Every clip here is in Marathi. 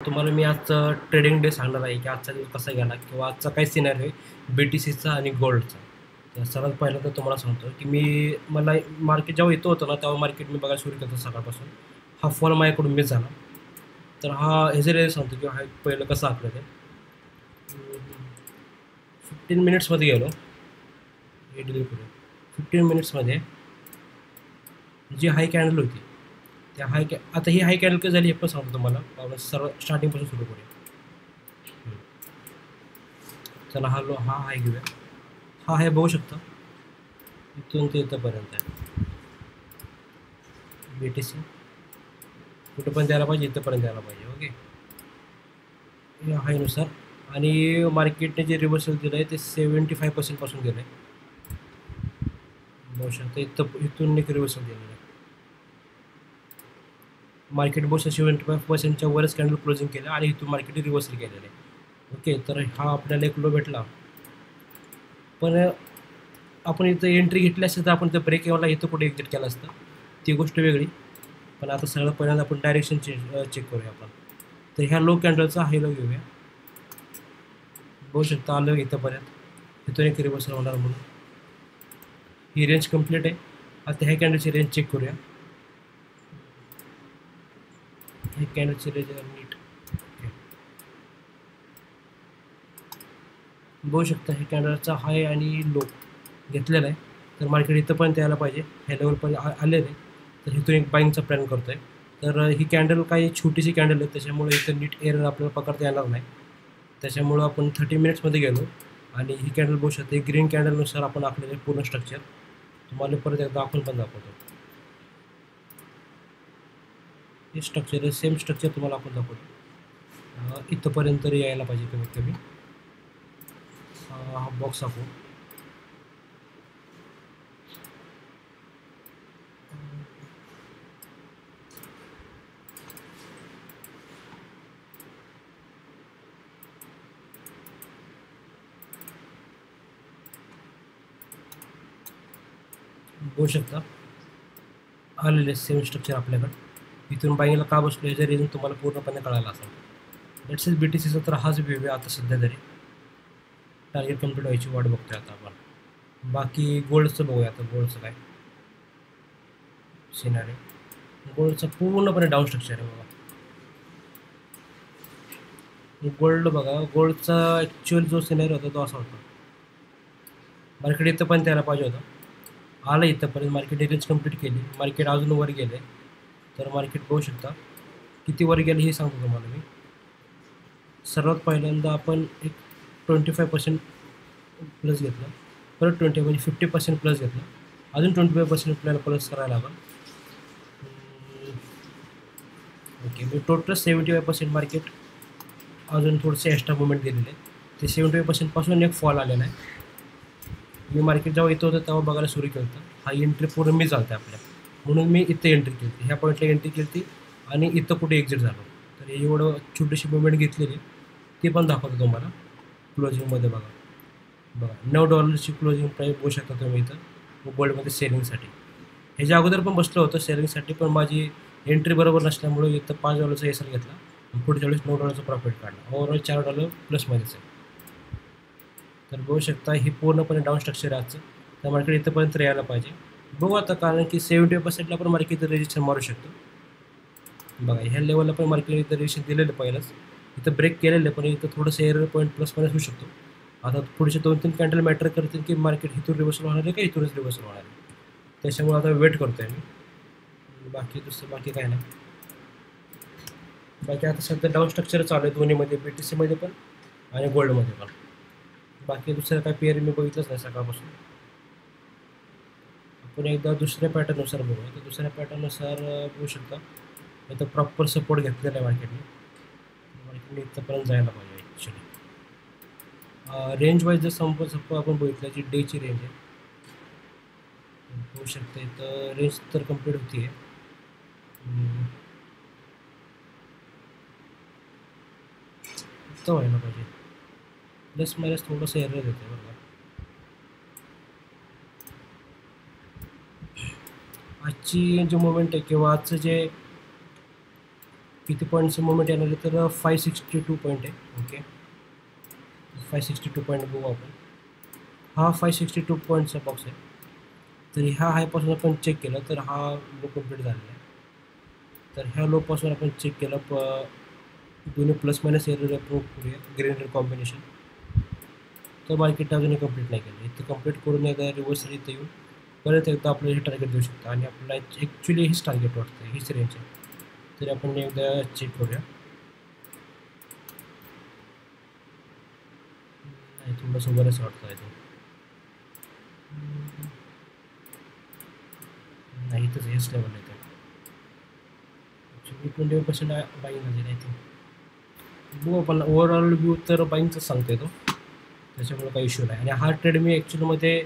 तुम्हाला मी आजचं ट्रेडिंग डे सांगणार आहे की आजचा दिवस कसा गेला किंवा आजचा काय सिनारिओ आहे BTCचा आणि गोल्डचा. तर सर्वात पहिल्यांदा तुम्हाला सांगतो की मला मार्केट जेव्हा येतो होतं ना तेव्हा मार्केट मी बघायला सुरू केलं होतं सकाळपासून. हा फॉल माझ्याकडून मिस झाला. तर ह्याचं रिझन सांगतो की हा पहिलं कसं आखलं ते. 15 मिनिट्समध्ये गेलो. 15 मिनिट्समध्ये जी हाय कॅन्डल होती त्या आता ही हाय कॅन्डल काय झाली हे पण सांगतो तुम्हाला. आपण सर्व स्टार्टिंगपासून सुरू करूया. चला हा हाय घेऊया. हा हाय बघू शकता इथून ते इथंपर्यंत आहे. BTC कुठं पण द्यायला पाहिजे, इथंपर्यंत द्यायला पाहिजे. ओके, या हायनुसार. आणि मार्केटने जे रिव्हर्सल दिलं आहे ते 75% पासून गेलं आहे. बघू शकता इथून एक रिव्हर्सल दिलेलं आहे. मार्केट बघू 75%च्या वरच कॅन्डल क्लोजिंग केलं आणि इथून मार्केट रिव्हर्सल केलेलं आहे. ओके, तर हा आपल्याला एक लो भेटला. पण आपण इथं एंट्री घेतली असते तर आपण ब्रेक एवढा इथं कुठे एक्झिट केलं असतं, ती गोष्ट वेगळी. पण आता सगळं पहिल्यांदा आपण डायरेक्शन चेक करूया आपण. तर ह्या लो कॅन्डलचा हाय लो घेऊया. बघू शकता आलं इथंपर्यंत, इथून एक रिव्हर्सल होणार म्हणून. ही रेंज कंप्लीट आहे. आता ह्या कॅन्डलची रेंज चेक करूया. ह्या कॅन्डलची रेंज नीट बघू शकता. ह्या कॅन्डलचा हाय आणि लो घेतलेला आहे. तर मार्केट इथं पण यायला पाहिजे, ह्या लेवलपर्यंत आलेलं आहे. तर इथून एक बाईंगचा प्लॅन करतो आहे. तर ही कॅन्डल काही छोटीशी कॅन्डल आहे, त्याच्यामुळे इथं नीट एरर आपल्याला पकडता येणार नाही. त्याच्यामुळं आपण 30 मिनिट्समध्ये गेलो आणि ही कॅन्डल बघू शकते. ग्रीन कॅन्डलनुसार आपण आपल्याला पूर्ण स्ट्रक्चर तुम्हाला परत एकदा आपण पण दाखवतो. हे स्ट्रक्चर आहे, सेम स्ट्रक्चर तुम्हाला आपण दाखवतो. इथंपर्यंत तरी यायला पाहिजे कमीत कमी. हा बॉक्स आपण बघू शकता. आलेले सेम स्ट्रक्चर आपल्याकडं. इथून बाईंगला का बसलो याचं रिझन तुम्हाला पूर्णपणे कळायला असेल. लेट्स BTCचा तर हाच व्यू आहे आता सध्या तरी. टार्गेट कम्प्लीट व्हायची वाट बघतोय आता आपण. बाकी गोल्डचं बघूया आता. गोल्डचं काय सिनारी. गोल्डचं पूर्णपणे डाऊन स्ट्रक्चर आहे बघा. गोल्ड बघा, गोल्डचा ॲक्च्युअल जो सिनारी होता तो असा होता. मार्केट इथं पण त्याला पाहिजे होतं, आलं इथंपर्यंत. मार्केट रेंज कंप्लीट केली, मार्केट अजून वर गेले. तर मार्केट बघू शकता किती वर गेले हे सांगतो तुम्हाला मी. सर्वात पहिल्यांदा आपण एक 25% प्लस घेतलं, परत 20 म्हणजे 50% प्लस घेतलं, अजून 25% आपल्याला प्लस करायला लागलं. ओके, मी टोटल 75% मार्केट अजून थोडंसं एक्स्ट्रा मुवमेंट दिलेले आहे. ते 75% पासून एक फॉल आलेला आहे. मी मार्केट जेव्हा येत होतं तेव्हा बघायला सुरू केलं होतं. हा एंट्री पूर्ण मी चालते आपल्या, म्हणून मी इथं एंट्री केली होती, ह्या पॉईंटला एंट्री केली होती आणि इथं कुठे एक्झिट झालो. तर एवढं छोटीशी मुवमेंट घेतलेली ती पण दाखवतो तुम्हाला क्लोजिंगमध्ये. बघा $9 क्लोजिंग प्राईस बघू शकता तुम्ही इथं गोल्डमध्ये सेलिंगसाठी. ह्याच्या अगोदर पण बसलं होतं सेलिंगसाठी, पण माझी एंट्री बरोबर नसल्यामुळे इथं $5 एसएल घेतला आणि पुढच्या वेळेस $9 प्रॉफिट काढला. ओव्हरऑल $4 प्लसमध्येच आहे. तर बघू शकता ही पूर्णपणे डाऊन स्ट्रक्चर आहे आजचं. तर मार्केट इथंपर्यंत यायला पाहिजे. बघू आता, कारण की 70%ला पण मार्केट इथं रेजिस्टन्स मारू शकतो. बघा ह्या लेवलला पण मार्केट इथं रेजिस्टन्स दिलेलं पहिलंच, इथं ब्रेक केलेलं आहे, पण इथं थोडंसं एरर पॉईंट प्लस मायनस होऊ शकतो. आता पुढचे 2-3 कॅन्डल मॅटर करतील की मार्केट इथून रिव्हर्सल होणार आहे का इथूनच रिव्हर्सल होणार आहे. त्याच्यामुळे आता वेट करतो आहे मी. बाकी काय नाही. बाकी आता सध्या डाऊन स्ट्रक्चर चालू आहे दोन्हीमध्ये, BTCमध्ये पण आणि गोल्डमध्ये पण. बाकी दुसरं काय पेअर मी बघितलंच नाही सकाळपासून. आपण एकदा दुसऱ्या पॅटर्ननुसार बघूया. तर दुसऱ्या पॅटर्ननुसार बघू शकता इथं प्रॉपर सपोर्ट घेतलेला आहे मार्केटने इथंपर्यंत जायला पाहिजे ॲक्च्युली. रेंज वाईज जर आपण बघितलं जी डेची रेंज आहे, बघू शकता इथं रेंज तर कंप्लीट होती आहे. इथं व्हायला पाहिजे, प्लस मायनस थोडंसं एरर येतं बरं का. आजची जे मुवमेंट आहे किंवा आजचं जे किती पॉईंटचं मुवमेंट येणार आहे तर 562 पॉईंट आहे. ओके, 562 पॉईंट बघू आपण. हा 562 पॉईंटचा बॉक्स आहे. तर ह्या हायपासून आपण चेक केलं तर हा लो कम्प्लीट झालेला आहे. तर ह्या लोपासून आपण चेक केलं दोन्ही प्लस मायनस एरर अप्रूव्ह करूया, ग्रीन रेड कॉम्बिनेशन. तर मार्केट अजूनही कंप्लीट नाही केलं. इथं कंप्लीट करून एकदा रिव्हर्स इथं येऊन परत एकदा आपलं हे टार्गेट देऊ शकतं. आणि आपल्याला ॲक्च्युली हेच टार्गेट वाटतं, हीच रेंज आहे. तरी आपण एकदा चेक करूया. नाही, थोडंसं बरंच वाटतं आहे तो. नाही, इथंच हेच लेवल आहे. ॲक्च्युली 20% बाईंग झाली नाही ते. बघू आपण ओव्हरऑल व्यू तर बाईंगचाच सांगतो आहे तो, त्याच्यामुळे काही इश्यू नाही. आणि हा ट्रेड मी ॲक्च्युलीमध्ये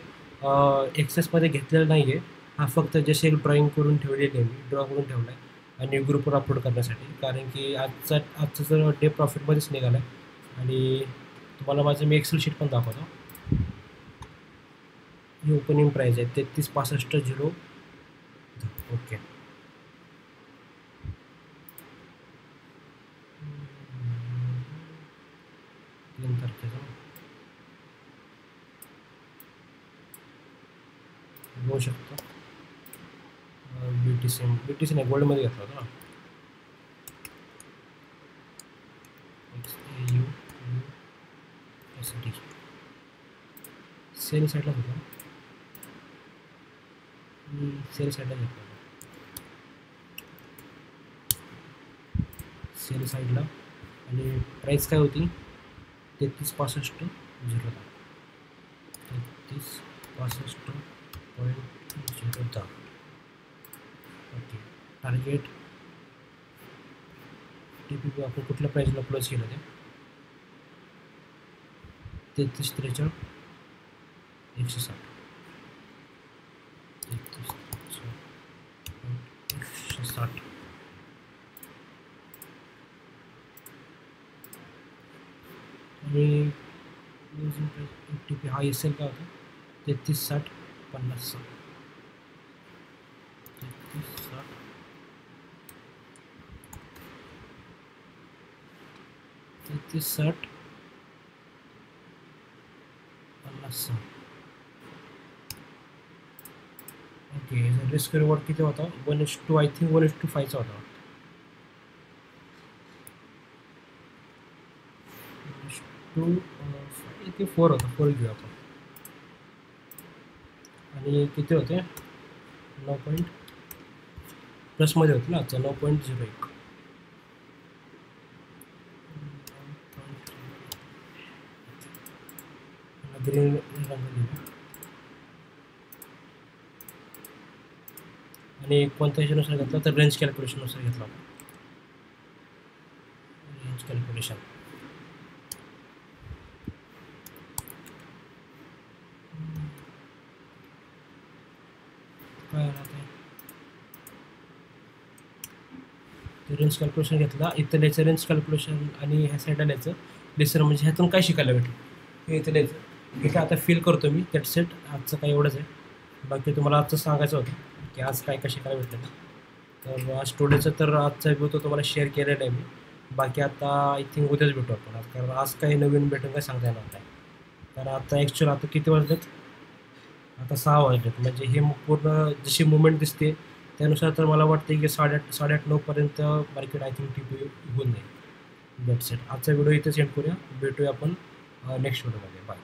एक्सेसमध्ये घेतलेला नाही आहे. हा फक्त जसे एक ड्रॉईंग करून ठेवलेली आहे, मी ड्रॉ करून ठेवला आहे आणि ग्रुपवर अपलोड करण्यासाठी. कारण की आजचा जर डे प्रॉफिटमध्येच निघाला आहे. आणि तुम्हाला माझं मी एक्सेल शीट पण दाखवतो. ही ओपनिंग प्राईज आहे 33.65 ओके. तीन तारखेचा बघू शकतो. BTC नाही, गोल्डमध्ये घेतला होता ना. सेल साईडला होता, सेल साईडला घेतला होता. सेल साईडला. आणि प्राईस काय होती 33.65 33.65.0. ओके. टार्गेट TPP आपण कुठल्या प्राईजला क्लोज केलं ते 33.43 160. 33.160. आणि TP हा SL का होता 33.60.50. 33.60.50. ओके. रिस्क रिवॉर्ड किती होता 1:2 आय थिंक 1:5चा होता. 4 होता, 4 घेऊ आपण. आणि किती होते 9 पॉईंट प्लसमध्ये होते ना आजचा 9.01. ग्रीन रंग दिला. आणि कोणत्या ह्याच्यानुसार घेतला तर रेंज कॅल्क्युलेशननुसार घेतला होता. रेंज कॅल्क्युलेशन काय राहते ते रेंज कॅल्क्युलेशन घेतला. इथं लिहायचं रेंज कॅल्क्युलेशन आणि ह्या साईडला लिहायचं लिसर. म्हणजे ह्यातून काय शिकायला भेटलं हे इथं लिहायचं. हे काय आता फील करतो मी दॅट सेट. आजचं काय एवढंच आहे. बाकी तुम्हाला आजचं सांगायचं होतं की आज काय शिकायला भेटलं. तर आज टुडेचं तर आजचा व्ह्यू तो तुम्हाला शेअर केलेला आहे मी. बाकी आता आय थिंक उद्याच भेटू आपण. कारण आज काही नवीन भेटून काय सांगता येणार नाही. कारण आता ॲक्च्युअल आता किती वाजलेत आता 6 वाजलेत. म्हणजे हे पूर्ण जशी मुवमेंट दिसते त्यानुसार तर मला वाटते की 8:30 9:30पर्यंत मार्केट आय थिंक TP होऊन जाईल. That's it. आजचा व्हिडिओ इथेच एंड करूया. भेटूया आपण नेक्स्ट व्हिडिओमध्ये. बाय.